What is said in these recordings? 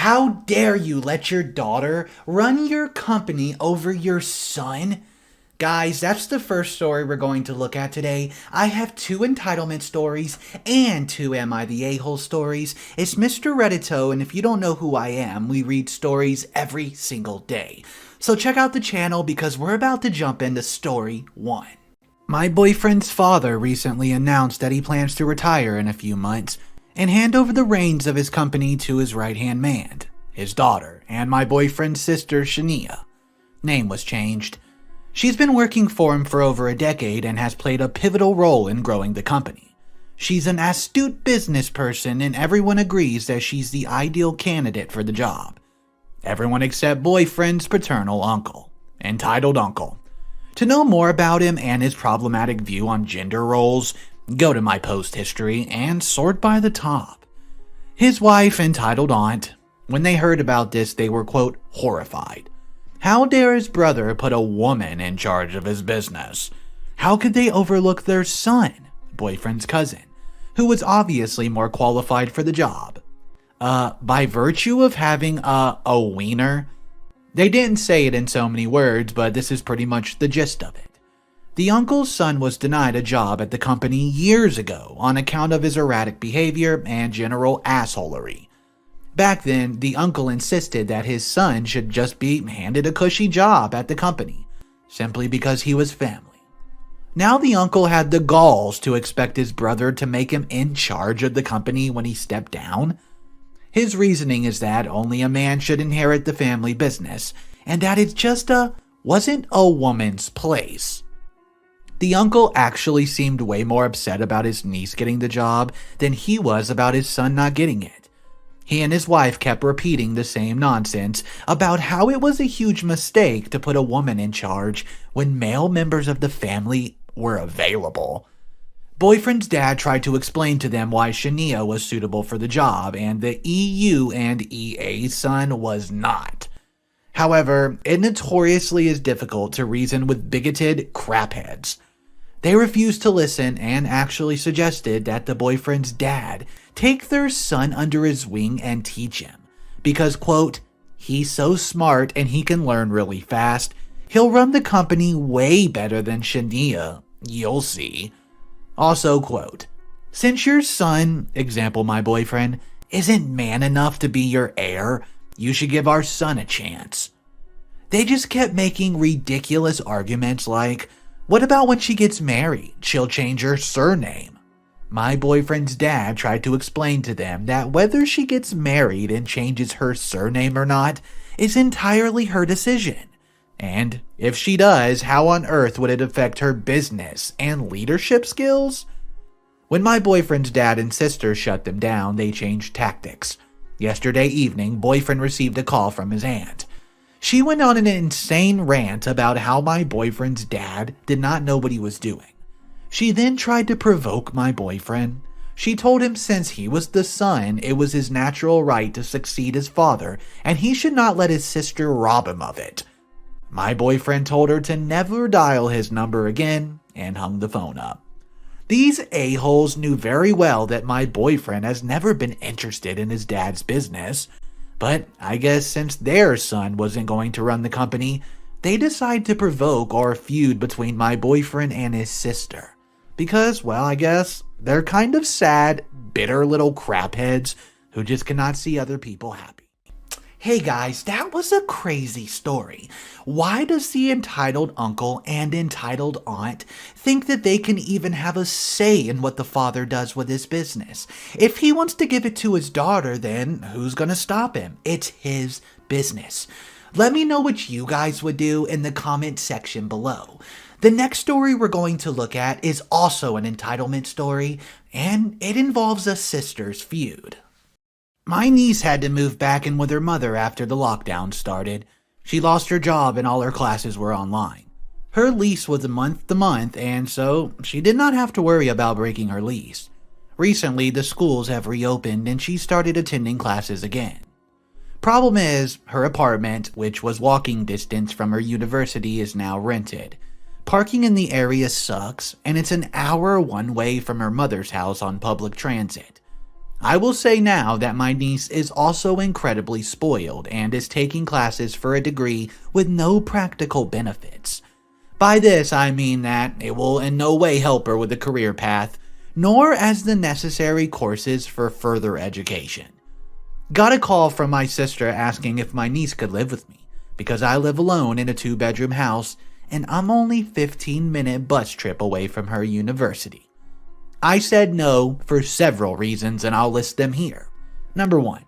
How dare you let your daughter run your company over your son? Guys, that's the first story we're going to look at today. I have 2 entitlement stories and 2 Am I the A-hole stories. It's Mr. Reddito, and if you don't know who I am, we read stories every single day. So check out the channel because we're about to jump into story 1. My boyfriend's father recently announced that he plans to retire in a few months and hand over the reins of his company to his right-hand man, his daughter, and my boyfriend's sister, Shania. Name was changed. She's been working for him for over a decade and has played a pivotal role in growing the company. She's an astute business person and everyone agrees that she's the ideal candidate for the job. Everyone except boyfriend's paternal uncle, entitled Uncle. To know more about him and his problematic view on gender roles, go to my post history and sort by the top. His wife, entitled Aunt, when they heard about this, they were, quote, horrified. How dare his brother put a woman in charge of his business? How could they overlook their son, boyfriend's cousin, who was obviously more qualified for the job? By virtue of having a wiener? They didn't say it in so many words, but this is pretty much the gist of it. The uncle's son was denied a job at the company years ago on account of his erratic behavior and general assholery. Back then, the uncle insisted that his son should just be handed a cushy job at the company, simply because he was family. Now the uncle had the galls to expect his brother to make him in charge of the company when he stepped down. His reasoning is that only a man should inherit the family business, and that it just wasn't a woman's place. The uncle actually seemed way more upset about his niece getting the job than he was about his son not getting it. He and his wife kept repeating the same nonsense about how it was a huge mistake to put a woman in charge when male members of the family were available. Boyfriend's dad tried to explain to them why Shania was suitable for the job and the EU and EA son was not. However, it notoriously is difficult to reason with bigoted crapheads. They refused to listen and actually suggested that the boyfriend's dad take their son under his wing and teach him. Because, quote, he's so smart and he can learn really fast. He'll run the company way better than Shania. You'll see. Also, quote, since your son, example my boyfriend, isn't man enough to be your heir, you should give our son a chance. They just kept making ridiculous arguments like, what about when she gets married? She'll change her surname. My boyfriend's dad tried to explain to them that whether she gets married and changes her surname or not is entirely her decision. And if she does, how on earth would it affect her business and leadership skills? When my boyfriend's dad and sister shut them down, they changed tactics. Yesterday evening, boyfriend received a call from his aunt. She went on an insane rant about how my boyfriend's dad did not know what he was doing. She then tried to provoke my boyfriend. She told him since he was the son, it was his natural right to succeed his father, and he should not let his sister rob him of it. My boyfriend told her to never dial his number again and hung the phone up. These a-holes knew very well that my boyfriend has never been interested in his dad's business. But I guess since their son wasn't going to run the company, they decided to provoke or feud between my boyfriend and his sister. Because, well, I guess they're kind of sad, bitter little crapheads who just cannot see other people happy. Hey guys, that was a crazy story. Why does the entitled uncle and entitled aunt think that they can even have a say in what the father does with his business? If he wants to give it to his daughter, then who's gonna stop him? It's his business. Let me know what you guys would do in the comment section below. The next story we're going to look at is also an entitlement story, and it involves a sister's feud. My niece had to move back in with her mother after the lockdown started. She lost her job and all her classes were online. Her lease was a month-to-month, and so she did not have to worry about breaking her lease. Recently, the schools have reopened and she started attending classes again. Problem is, her apartment, which was walking distance from her university, is now rented. Parking in the area sucks, and it's an hour one way from her mother's house on public transit. I will say now that my niece is also incredibly spoiled and is taking classes for a degree with no practical benefits. By this, I mean that it will in no way help her with a career path, nor as the necessary courses for further education. Got a call from my sister asking if my niece could live with me, because I live alone in a 2-bedroom house and I'm only 15-minute bus trip away from her university. I said no for several reasons, and I'll list them here. Number 1,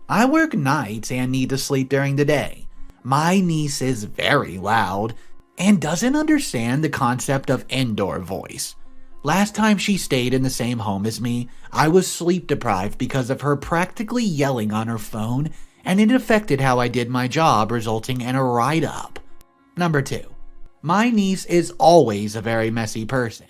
I work nights and need to sleep during the day. My niece is very loud and doesn't understand the concept of indoor voice. Last time she stayed in the same home as me, I was sleep deprived because of her practically yelling on her phone, and it affected how I did my job, resulting in a write-up. Number 2, my niece is always a very messy person.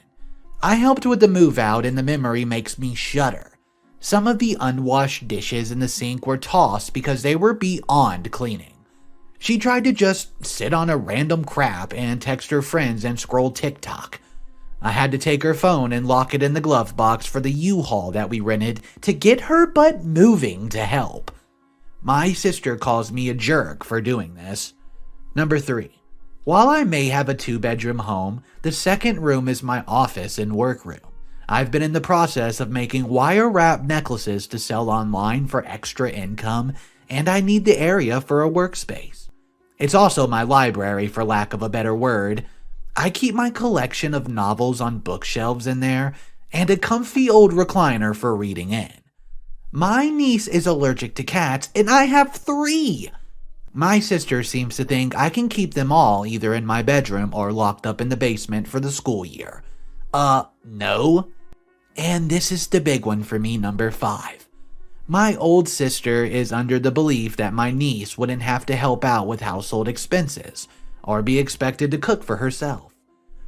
I helped with the move out and the memory makes me shudder. Some of the unwashed dishes in the sink were tossed because they were beyond cleaning. She tried to just sit on a random crap and text her friends and scroll TikTok. I had to take her phone and lock it in the glove box for the U-Haul that we rented to get her butt moving to help. My sister calls me a jerk for doing this. Number 3. While I may have a 2-bedroom home, the second room is my office and workroom. I've been in the process of making wire wrap necklaces to sell online for extra income, and I need the area for a workspace. It's also my library, for lack of a better word. I keep my collection of novels on bookshelves in there, and a comfy old recliner for reading in. My niece is allergic to cats, and I have 3! My sister seems to think I can keep them all either in my bedroom or locked up in the basement for the school year. No. And this is the big one for me, number 5. My old sister is under the belief that my niece wouldn't have to help out with household expenses or be expected to cook for herself.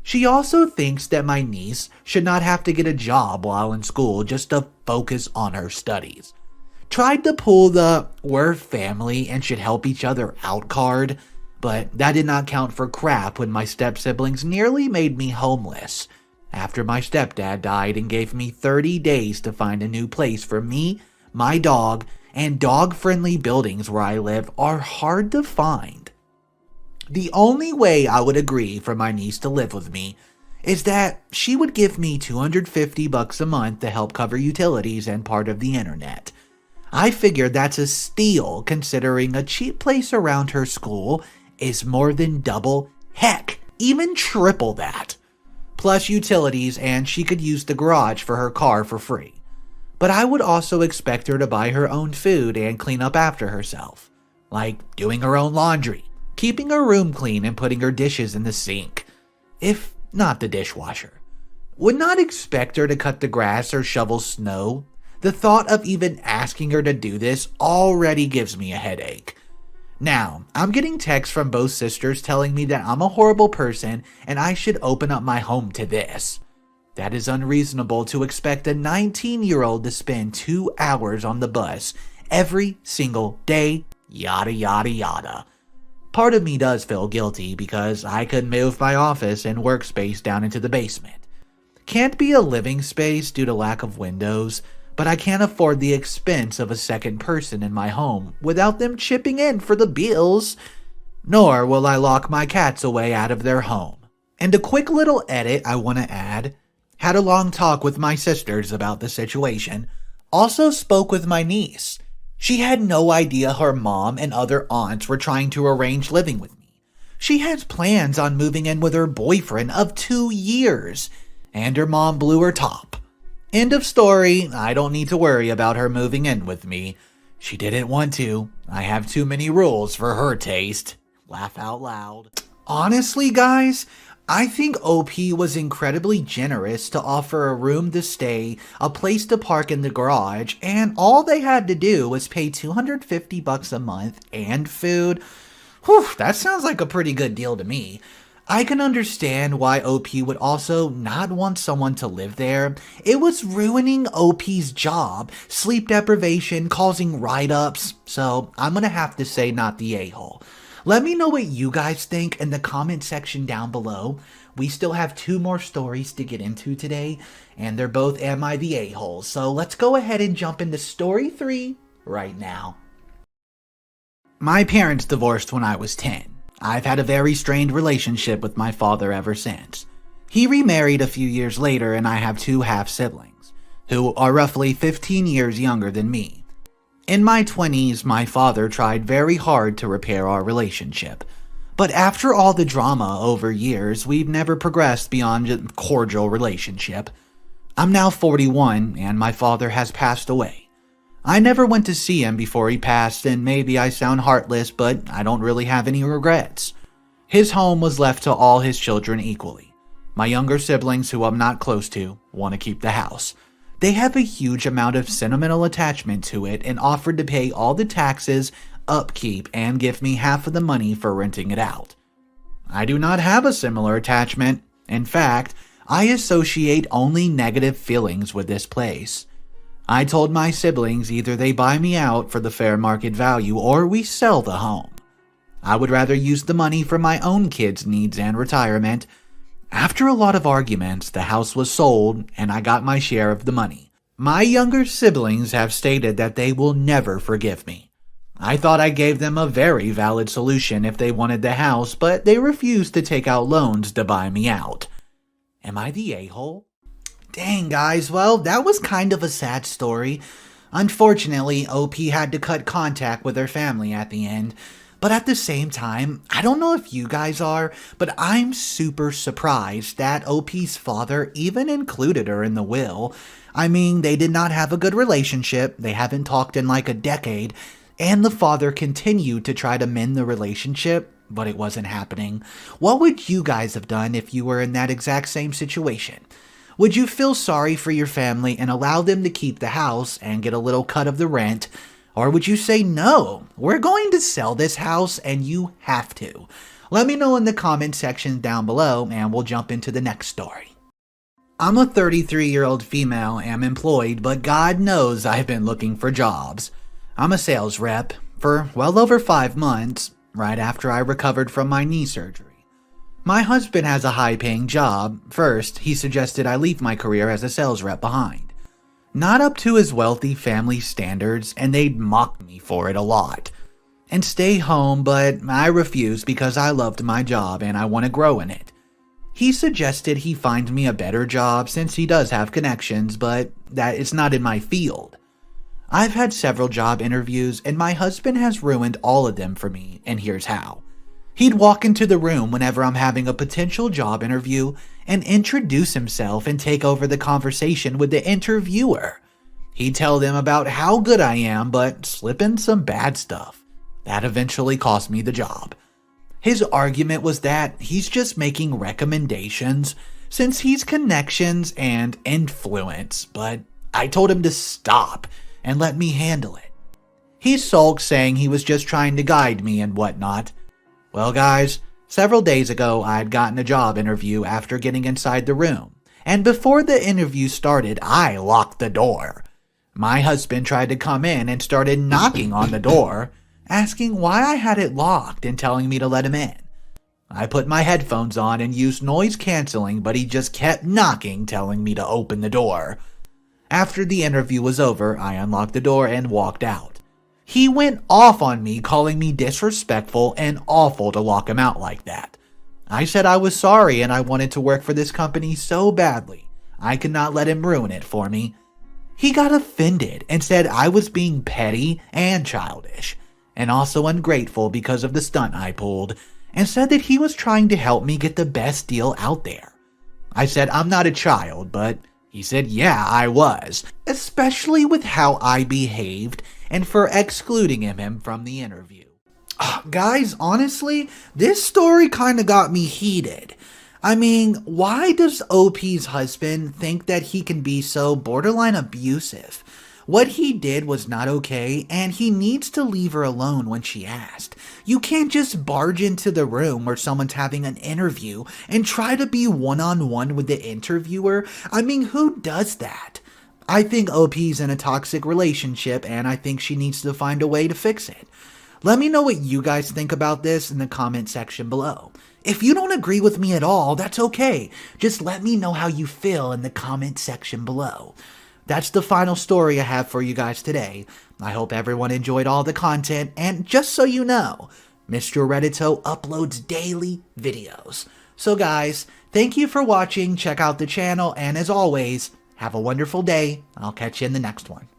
She also thinks that my niece should not have to get a job while in school just to focus on her studies. Tried to pull the "we're family and should help each other out" card, but that did not count for crap when my step-siblings nearly made me homeless after my stepdad died and gave me 30 days to find a new place for me, my dog, and dog-friendly buildings where I live are hard to find. The only way I would agree for my niece to live with me is that she would give me $250 a month to help cover utilities and part of the internet. I figured that's a steal considering a cheap place around her school is more than double, heck, even triple that. Plus utilities, and she could use the garage for her car for free. But I would also expect her to buy her own food and clean up after herself, like doing her own laundry, keeping her room clean, and putting her dishes in the sink, if not the dishwasher. Would not expect her to cut the grass or shovel snow. The thought of even asking her to do this already gives me a headache. Now, I'm getting texts from both sisters telling me that I'm a horrible person and I should open up my home to this. That is unreasonable to expect a 19-year-old to spend 2 hours on the bus every single day, yada yada yada. Part of me does feel guilty because I could move my office and workspace down into the basement. Can't be a living space due to lack of windows, but I can't afford the expense of a second person in my home without them chipping in for the bills. Nor will I lock my cats away out of their home. And a quick little edit I want to add. Had a long talk with my sisters about the situation. Also spoke with my niece. She had no idea her mom and other aunts were trying to arrange living with me. She has plans on moving in with her boyfriend of 2 years, and her mom blew her top. End of story. I don't need to worry about her moving in with me. She didn't want to. I have too many rules for her taste. Laugh out loud. Honestly, guys, I think OP was incredibly generous to offer a room to stay, a place to park in the garage, and all they had to do was pay $250 a month and food. Whew, that sounds like a pretty good deal to me. I can understand why OP would also not want someone to live there. It was ruining OP's job, sleep deprivation, causing write-ups, so I'm gonna have to say not the a-hole. Let me know what you guys think in the comment section down below. We still have 2 more stories to get into today, and they're both Am I the A-hole? So let's go ahead and jump into story 3 right now. My parents divorced when I was 10. I've had a very strained relationship with my father ever since. He remarried a few years later, and I have 2 half-siblings, who are roughly 15 years younger than me. In my 20s, my father tried very hard to repair our relationship. But after all the drama over years, we've never progressed beyond a cordial relationship. I'm now 41, and my father has passed away. I never went to see him before he passed, and maybe I sound heartless, but I don't really have any regrets. His home was left to all his children equally. My younger siblings, who I'm not close to, want to keep the house. They have a huge amount of sentimental attachment to it and offered to pay all the taxes, upkeep, and give me half of the money for renting it out. I do not have a similar attachment. In fact, I associate only negative feelings with this place. I told my siblings either they buy me out for the fair market value or we sell the home. I would rather use the money for my own kids' needs and retirement. After a lot of arguments, the house was sold and I got my share of the money. My younger siblings have stated that they will never forgive me. I thought I gave them a very valid solution if they wanted the house, but they refused to take out loans to buy me out. Am I the a-hole? Dang, guys, well, that was kind of a sad story. Unfortunately, OP had to cut contact with her family at the end. But at the same time, I don't know if you guys are, but I'm super surprised that OP's father even included her in the will. I mean, they did not have a good relationship, they haven't talked in like a decade, and the father continued to try to mend the relationship, but it wasn't happening. What would you guys have done if you were in that exact same situation? Would you feel sorry for your family and allow them to keep the house and get a little cut of the rent? Or would you say, no, we're going to sell this house and you have to? Let me know in the comment section down below and we'll jump into the next story. I'm a 33-year-old female, am employed, but God knows I've been looking for jobs. I'm a sales rep for well over 5 months, right after I recovered from my knee surgery. My husband has a high-paying job. First, he suggested I leave my career as a sales rep behind. Not up to his wealthy family standards, and they'd mock me for it a lot. And stay home, but I refused because I loved my job and I want to grow in it. He suggested he find me a better job since he does have connections, but that it's not in my field. I've had several job interviews and my husband has ruined all of them for me, and here's how. He'd walk into the room whenever I'm having a potential job interview and introduce himself and take over the conversation with the interviewer. He'd tell them about how good I am, but slip in some bad stuff. That eventually cost me the job. His argument was that he's just making recommendations since he's connections and influence, but I told him to stop and let me handle it. He sulked, saying he was just trying to guide me and whatnot. Well, guys, several days ago, I'd gotten a job interview after getting inside the room, and before the interview started, I locked the door. My husband tried to come in and started knocking on the door, asking why I had it locked and telling me to let him in. I put my headphones on and used noise canceling, but he just kept knocking, telling me to open the door. After the interview was over, I unlocked the door and walked out. He went off on me, calling me disrespectful and awful to lock him out like that. I said I was sorry and I wanted to work for this company so badly. I could not let him ruin it for me. He got offended and said I was being petty and childish, and also ungrateful because of the stunt I pulled, and said that he was trying to help me get the best deal out there. I said I'm not a child, but he said yeah, I was, especially with how I behaved and for excluding him from the interview. Guys, honestly, this story kind of got me heated. I mean, why does OP's husband think that he can be so borderline abusive? What he did was not okay, and he needs to leave her alone when she asked. You can't just barge into the room where someone's having an interview and try to be one-on-one with the interviewer. I mean, who does that? I think OP's in a toxic relationship, and I think she needs to find a way to fix it. Let me know what you guys think about this in the comment section below. If you don't agree with me at all, that's okay. Just let me know how you feel in the comment section below. That's the final story I have for you guys today. I hope everyone enjoyed all the content, and just so you know, Mr. Reddito uploads daily videos. So guys, thank you for watching, check out the channel, and as always, have a wonderful day. I'll catch you in the next one.